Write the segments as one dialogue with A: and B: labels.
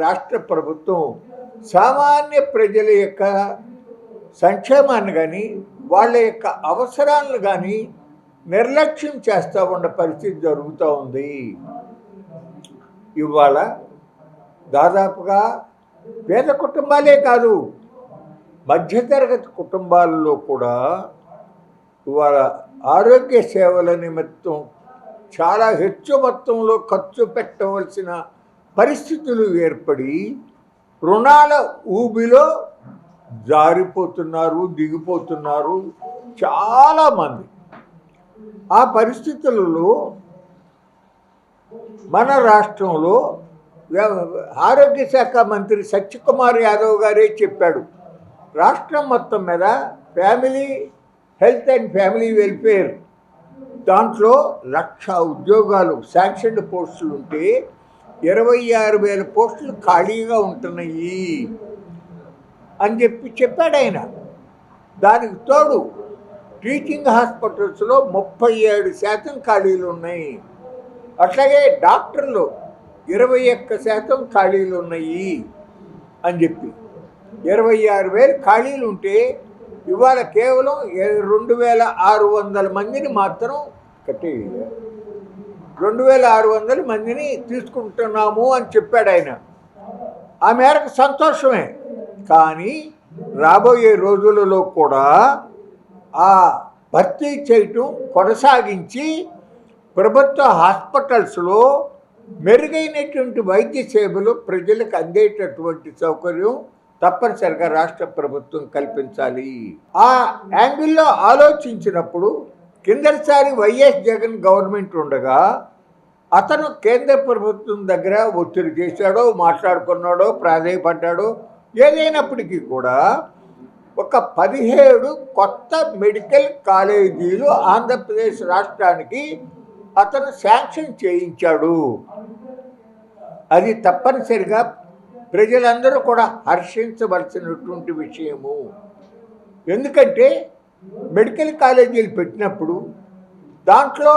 A: రాష్ట్ర ప్రభుత్వం సామాన్య ప్రజల యొక్క సంక్షేమాన్ని కానీ వాళ్ళ యొక్క అవసరాలను కానీ నిర్లక్ష్యం చేస్తూ ఉన్న పరిస్థితి జరుగుతూ ఉంది. ఇవాళ దాదాపుగా పేద కుటుంబాలే కాదు, మధ్యతరగతి కుటుంబాలలో కూడా ఇవాళ ఆరోగ్య సేవల నిమిత్తం చాలా హెచ్చు మొత్తంలో ఖర్చు పెట్టవలసిన పరిస్థితులు ఏర్పడి రుణాల ఊబిలో జారిపోతున్నారు, దిగిపోతున్నారు చాలామంది. ఆ పరిస్థితులలో మన రాష్ట్రంలో ఆరోగ్య శాఖ మంత్రి సత్యకుమార్ యాదవ్ గారే చెప్పాడు, రాష్ట్రం మొత్తం మీద family health and family welfare దాంట్లో 1,00,000 ఉద్యోగాలు శాంక్షన్డ్ పోస్టులు ఉంటే 26,000 పోస్టులు ఖాళీగా ఉంటున్నాయి అని చెప్పాడు ఆయన. దానికి తోడు టీచింగ్ హాస్పిటల్స్లో 37% ఖాళీలు ఉన్నాయి. అట్లాగే డాక్టర్లు 21% ఖాళీలు ఉన్నాయి అని చెప్పి 26,000 ఖాళీలు ఉంటే ఇవాళ కేవలం 2,600 మందిని మాత్రం 2,600 మందిని తీసుకుంటున్నాము అని చెప్పాడు ఆయన. ఆ మేరకు సంతోషమే, కానీ రాబోయే రోజులలో కూడా ఆ భర్తీ చేయటం కొనసాగించి ప్రభుత్వ హాస్పిటల్స్లో మెరుగైనటువంటి వైద్య సేవలు ప్రజలకు అందేటటువంటి సౌకర్యం తప్పనిసరిగా రాష్ట్ర ప్రభుత్వం కల్పించాలి. ఆ యాంగిల్లో ఆలోచించినప్పుడు కిందటిసారి వైఎస్ జగన్ గవర్నమెంట్ ఉండగా అతను కేంద్ర ప్రభుత్వం దగ్గర ఒత్తిడి చేశాడో, మాట్లాడుకున్నాడో, ప్రాధాయపడ్డాడో, ఏదైనప్పటికీ కూడా ఒక 17 కొత్త మెడికల్ కాలేజీలు ఆంధ్రప్రదేశ్ రాష్ట్రానికి అతను శాంక్షన్ చేయించాడు. అది తప్పనిసరిగా ప్రజలందరూ కూడా హర్షించవలసినటువంటి విషయము. ఎందుకంటే మెడికల్ కాలేజీలు పెట్టినప్పుడు దాంట్లో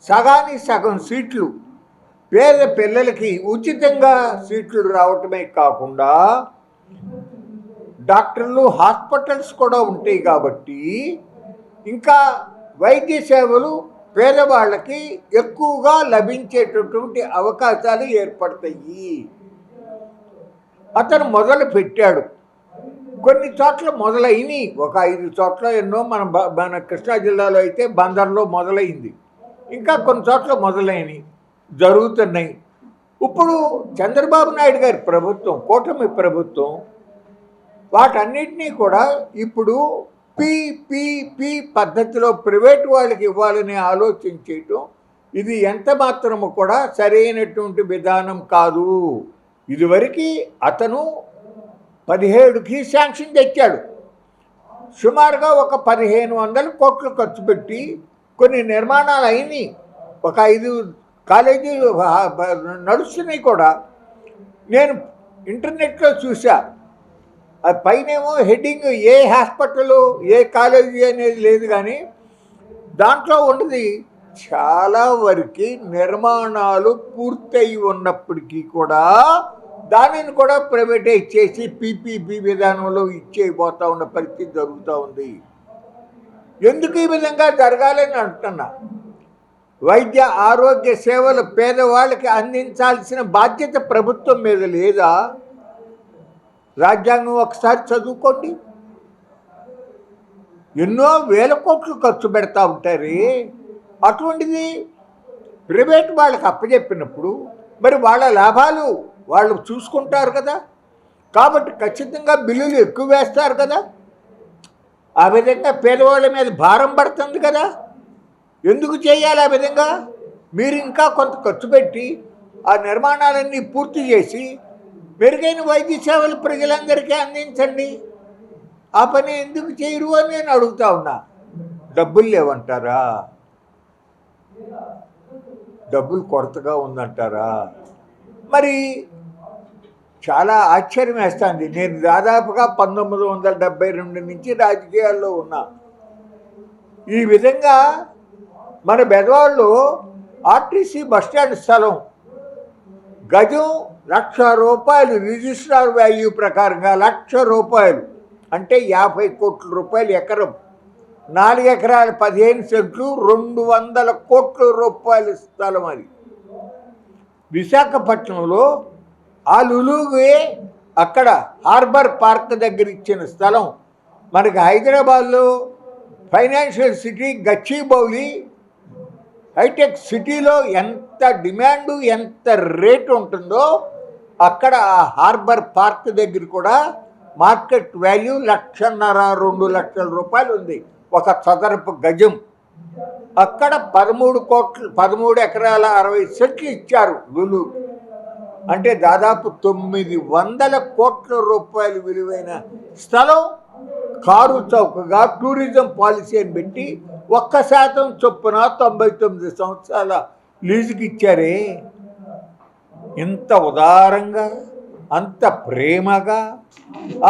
A: సగానికి సగం సీట్లు పేద పిల్లలకి ఉచితంగా సీట్లు రావటమే కాకుండా డాక్టర్లు, హాస్పిటల్స్ కూడా ఉంటాయి కాబట్టి ఇంకా వైద్య సేవలు పేదవాళ్ళకి ఎక్కువగా లభించేటటువంటి అవకాశాలు ఏర్పడతాయి. అతను మొదలు పెట్టాడు. కొన్ని చోట్ల మొదలైనవి, ఒక 5 చోట్ల ఎన్నో మన కృష్ణా జిల్లాలో అయితే బందర్లో మొదలైంది, ఇంకా కొన్ని చోట్ల మొదలైనవి జరుగుతున్నాయి. ఇప్పుడు చంద్రబాబు నాయుడు గారి ప్రభుత్వం, కూటమి ప్రభుత్వం వాటన్నిటినీ కూడా ఇప్పుడు పీపీపీ పద్ధతిలో ప్రైవేటు వాళ్ళకి ఇవ్వాలని ఆలోచన చేయటం ఇది ఎంత మాత్రము కూడా సరైనటువంటి విధానం కాదు. ఇదివరకు అతను 17కి శాంక్షన్ తెచ్చాడు. సుమారుగా ఒక 1,500 కోట్లు ఖర్చు పెట్టి కొన్ని నిర్మాణాలు అయినాయి. ఒక 5 కాలేజీలు నడుస్తున్నాయి కూడా. నేను ఇంటర్నెట్లో చూసా, అది పైనేమో హెడ్డింగ్ ఏ హాస్పిటల్ ఏ కాలేజీ అనేది లేదు, కానీ దాంట్లో ఉన్నది చాలా వరకు నిర్మాణాలు పూర్తయి ఉన్నప్పటికీ కూడా దానిని కూడా ప్రైవేటైజ్ చేసి పీపీపీ విధానంలో ఇచ్చేయబోతూ ఉన్న పరిస్థితి జరుగుతూ ఉంది. ఎందుకు ఈ విధంగా జరగాలని అంటున్నా. వైద్య ఆరోగ్య సేవలు పేదవాళ్ళకి అందించాల్సిన బాధ్యత ప్రభుత్వం మీద లేదా? రాజ్యాంగం ఒకసారి చదువుకోండి. ఎన్నో వేల కోట్లు ఖర్చు పెడతా ఉంటారు. అటువంటిది ప్రైవేట్ వాళ్ళకి అప్పచెప్పినప్పుడు మరి వాళ్ళ లాభాలు వాళ్ళు చూసుకుంటారు కదా, కాబట్టి ఖచ్చితంగా బిల్లులు ఎక్కువ వేస్తారు కదా. ఆ విధంగా పేదవాళ్ళ మీద భారం పడుతుంది కదా. ఎందుకు చేయాలి ఆ విధంగా? మీరు ఇంకా కొంత ఖర్చు పెట్టి ఆ నిర్మాణాలన్నీ పూర్తి చేసి మెరుగైన వైద్య సేవలు ప్రజలందరికీ అందించండి. ఆ పని ఎందుకు చేయరు అని నేను అడుగుతా ఉన్నా. డబ్బులు లేవంటారా? డబ్బులు కొరతగా ఉందంటారా? మరి చాలా ఆశ్చర్యం వేస్తుంది. నేను దాదాపుగా 1972 నుంచి రాజకీయాల్లో ఉన్నా. ఈ విధంగా మన బెదవాళ్ళు ఆర్టీసీ బస్టాండ్ స్థలం గజం రూపాయలు రిజిస్ట్రార్ వాల్యూ ప్రకారంగా రూపాయలు అంటే 50 కోట్ల రూపాయలు ఎకరం. 4 ఎకరాల 15 సెంట్లు 200 కోట్ల రూపాయల స్థలం అది. విశాఖపట్నంలో ఆ లులువే అక్కడ హార్బర్ పార్క్ దగ్గర ఇచ్చిన స్థలం మనకి హైదరాబాద్లో ఫైనాన్షియల్ సిటీ గచ్చిబౌలి హైటెక్ సిటీలో ఎంత డిమాండు ఎంత రేటు ఉంటుందో అక్కడ ఆ హార్బర్ పార్క్ దగ్గర కూడా మార్కెట్ వాల్యూ 1,50,000 2 లక్షల రూపాయలు ఉంది ఒక చదరపు గజం. అక్కడ 13 ఎకరాల 60 సెంట్లు ఇచ్చారు లులు. అంటే దాదాపు 900 కోట్ల రూపాయలు విలువైన స్థలం కారు చౌకగా టూరిజం పాలసీ అని పెట్టి 1% చొప్పున 99 సంవత్సరాల లీజుకి ఇచ్చారే. ఇంత ఉదారంగా అంత ప్రేమగా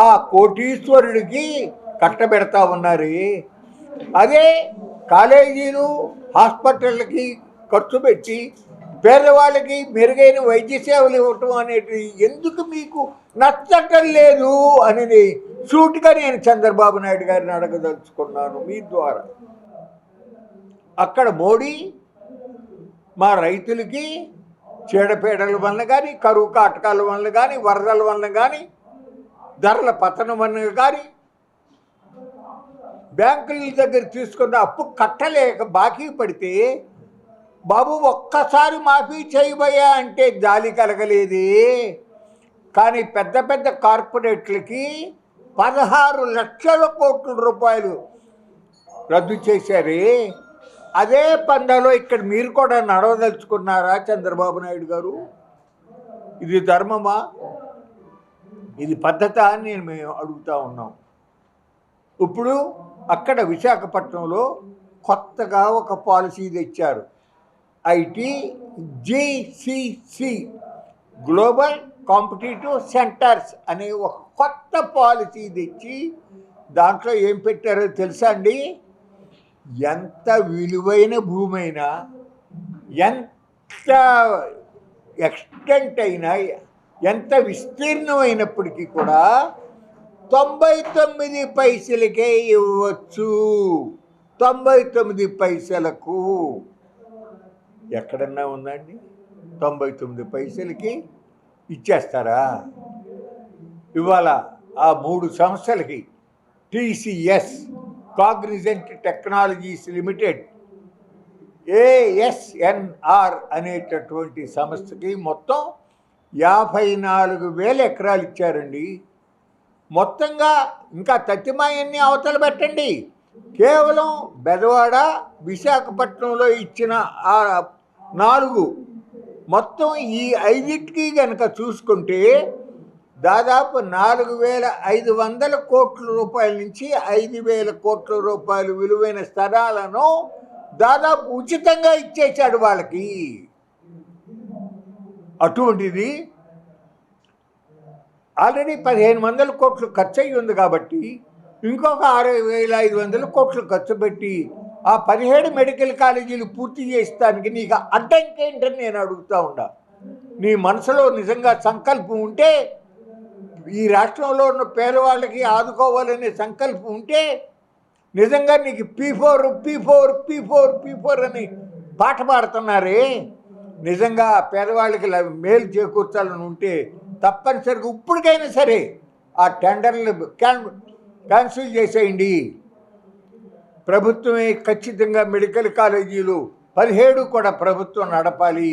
A: ఆ కోటీశ్వరుడికి కట్టబెడతా ఉన్నారే. అదే కాలేజీలు హాస్పిటళ్ళకి ఖర్చు పెట్టి పేదవాళ్ళకి మెరుగైన వైద్య సేవలు ఇవ్వటం అనేది ఎందుకు మీకు నచ్చటం లేదు అనేది సూటిగా నేను చంద్రబాబు నాయుడు గారిని అడగదలుచుకున్నాను మీ ద్వారా. అక్కడ మోడీ మా రైతులకి చీడపీడల వలన కానీ కరువు కాటకాల వలన కానీ వరదల వలన కానీ ధరల పతనం వలన కానీ బ్యాంకుల దగ్గర తీసుకున్న అప్పు కట్టలేక బాకీ పడితే బాబు ఒక్కసారి మాఫీ చేయబోయా అంటే జాలి కలగలేదే. కానీ పెద్ద పెద్ద కార్పొరేట్లకి 16 లక్షల కోట్ల రూపాయలు రద్దు చేశారే. అదే పందాలో ఇక్కడ మీరు కూడా నడవదలుచుకున్నారా చంద్రబాబు నాయుడు గారు? ఇది ధర్మమా? ఇది పద్ధత అని మేము అడుగుతూ ఉన్నాం. ఇప్పుడు అక్కడ విశాఖపట్నంలో కొత్తగా ఒక పాలసీ తెచ్చారు. GCC గ్లోబల్ కాంపిటీటివ్ సెంటర్స్ అనే ఒక కొత్త పాలసీ తెచ్చి దాంట్లో ఏం పెట్టారో తెలుసా అండి? ఎంత విలువైన భూమి అయినా ఎంత ఎక్స్టెంట్ అయినా ఎంత విస్తీర్ణమైనప్పటికీ కూడా 99 పైసలకే ఇవ్వచ్చు. 99 పైసలకు ఎక్కడన్నా ఉందండి? 99 పైసలకి ఇచ్చేస్తారా? ఇవాళ ఆ 3 సంస్థలకి TCS Cognizant technologies limited ASNR అనేటటువంటి సంస్థకి మొత్తం 54,000 ఎకరాలు ఇచ్చారండి. మొత్తంగా ఇంకా తత్తిమాయన్ని అవతల పెట్టండి. కేవలం బెదవాడ విశాఖపట్నంలో ఇచ్చిన ఆ 4 మొత్తం ఈ 5టికి కనుక చూసుకుంటే దాదాపు 4,500 కోట్ల రూపాయల నుంచి 5,000 కోట్ల రూపాయలు విలువైన స్థలాలను దాదాపు ఉచితంగా ఇచ్చేశాడు వాళ్ళకి. అటువంటిది ఆల్రెడీ 1,500 కోట్లు ఖర్చు అయ్యి ఉంది కాబట్టి ఇంకొక 6,500 కోట్లు ఖర్చు పెట్టి ఆ 17 మెడికల్ కాలేజీలు పూర్తి చేస్తానికి నీకు అడ్డంకేంటని నేను అడుగుతూ ఉన్నా. నీ మనసులో నిజంగా సంకల్పం ఉంటే, ఈ రాష్ట్రంలో ఉన్న పేదవాళ్ళకి ఆదుకోవాలనే సంకల్పం ఉంటే, నిజంగా నీకు P4 అని పాట పాడుతున్నారే, నిజంగా పేదవాళ్ళకి మేలు చేకూర్చాలని ఉంటే తప్పనిసరిగా ఇప్పటికైనా సరే ఆ టెండర్లు క్యాన్సిల్ చేసేయండి. ప్రభుత్వమే ఖచ్చితంగా మెడికల్ కాలేజీలు 17 కూడా ప్రభుత్వం నడపాలి.